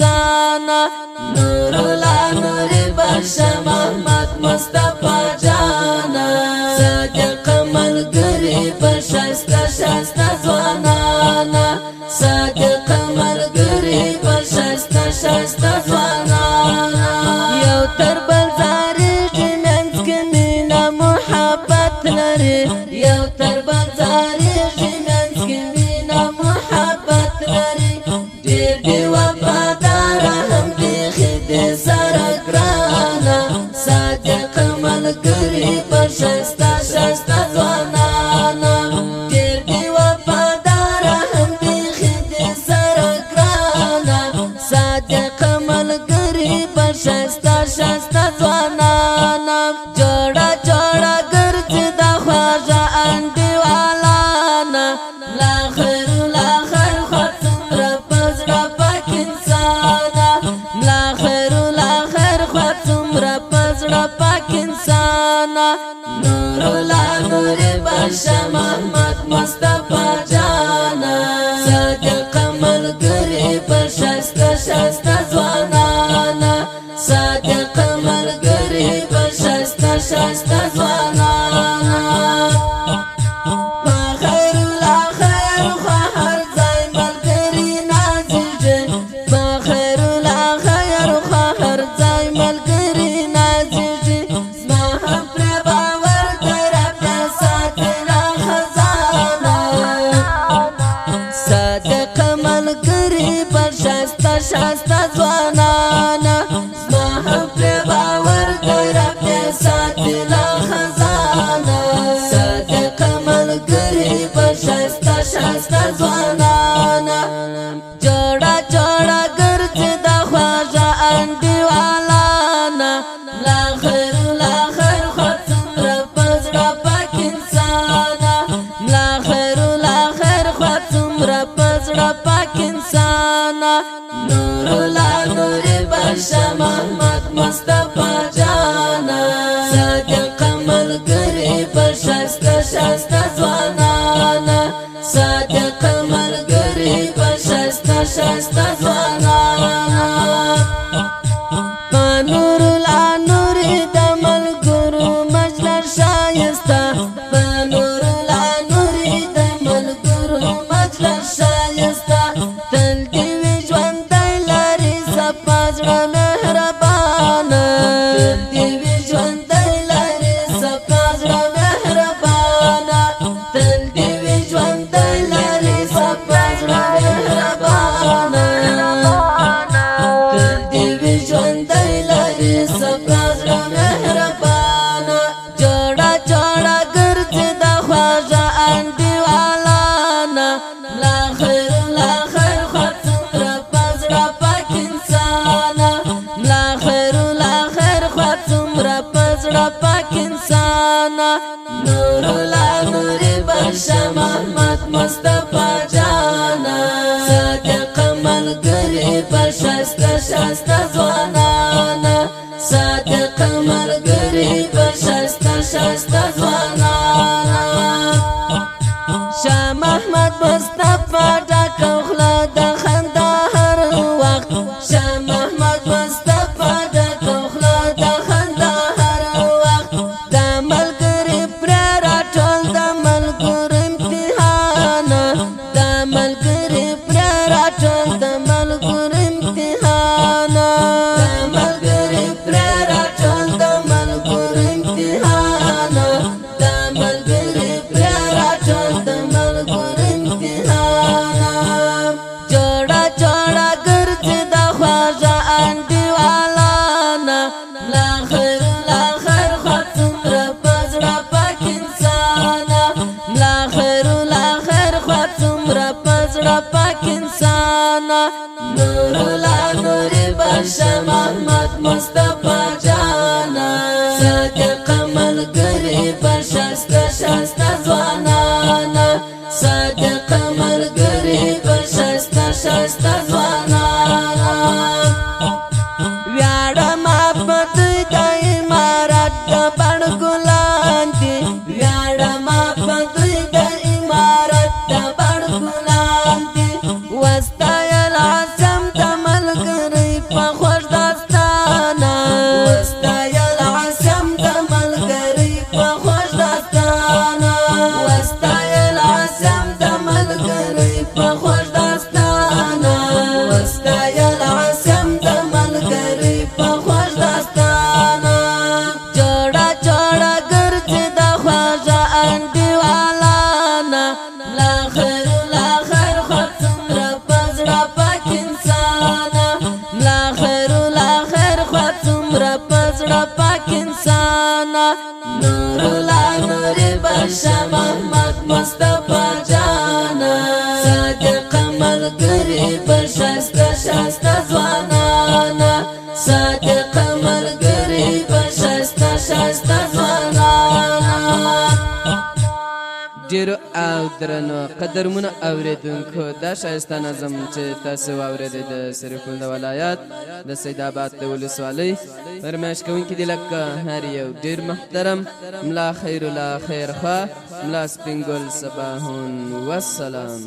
انسانا نور الله نور بخشا محمد مصطفی جانا صادق ملګری په شایسته شایسته ځوانانا صادق ملګری په شایسته شایسته ځوانانا یو تر بل زاریږي منځ کې مینه محبت لري یو تر بل زاریږي منځ کې مینه محبت لري ډېر دې وفاداره هم بیخي دې سره ګرانه صادق ملګری په شایسته شایسته ځوانانا ډېر دې وفاداره هم بیخي دې سره ګرانه صادق ملګری په شایسته شایسته ځوانانا جوړه جوړه ګرځي د خواږه انډیوالانا لا خیر خوا څومره په زړه پاک انسانا لا خیر خوا څومره په زړه پاک انسانا نور الله نور بخشا محمد مصطفی جانا صادق ملګری په شایسته شایسته ځوانانا صادق ملګری په شایسته شایسته ځوانانا په خیر خوا هر ځای ملګری نازیږي په خیر خوا هر ځای ملګری نازیږي زما هم پرې باور دی ربه ساتله خزانه صادق ملګری په شایسته شایسته ځوانانا زما هم پرې باور دی ربه ساتله خزانه صادق ملګری په شایسته شایسته ځوانانا جوړه جوړه ګرځي د خواږه انډیوالانا لا خیر خوا څومره په زړه پاک انسانا لا خیر خوا څومره په زړه پاک انسانا نور الله نور بخشا محمد مصطفی جانا صادق ملګری په شایسته شایسته ځوانانا صادق ملګری په شایسته شایسته ځوانانا په نور الله نور د ملګرو مجلس شایسته په نور الله نور د ملګرو مجلس شایسته تل دې وي ژوندی لري صفا زړه مهربانه تل دې وي ژوندی لري صفا زړه مهربانه تل دې وي ژوندی لري صفا زړه مهربانه تل دې وي ژوندی لري صفا زړه مهربانه جوړه جوړه ګرځي د خواږه انډیوالانا لا خیر خوا څومره په زړه پاک انسانا لا خیر خوا څومره په زړه پاک انسانا نور الله نور بخشا محمد مصطفی جانا صادق ملګری په شایسته شایسته ځوانانا صادق ملګری په شایسته شایسته ځوانانا شاه محمد مصطفی ډکه خوله د خندا هر وخت شاه محمد مصطفی ډکه خوله د خندا هر وخت د ملګري پرې راټول د ملګرو امتحانه د ملګري پرې راټول د ملګرو امتحانه خورا پزړه پاک انسان نور الله نور بشا محمد مصطفی جانا صادق ملګری بشاسته شاسته ځوانانا صادق ملګری بشاسته شاسته ځوانانا ډیرو او درنو قدرمنو اوریدونکو دا ښایسته نظم چې تاسو واورېدئ د سرپل د ولایت د سیدآباد د ولسوالۍ فرمایش کوونکي دي لکه هر یو ډېر محترم ملا خیرالله خیرخوا ملا سپین ګل صباحون والسلام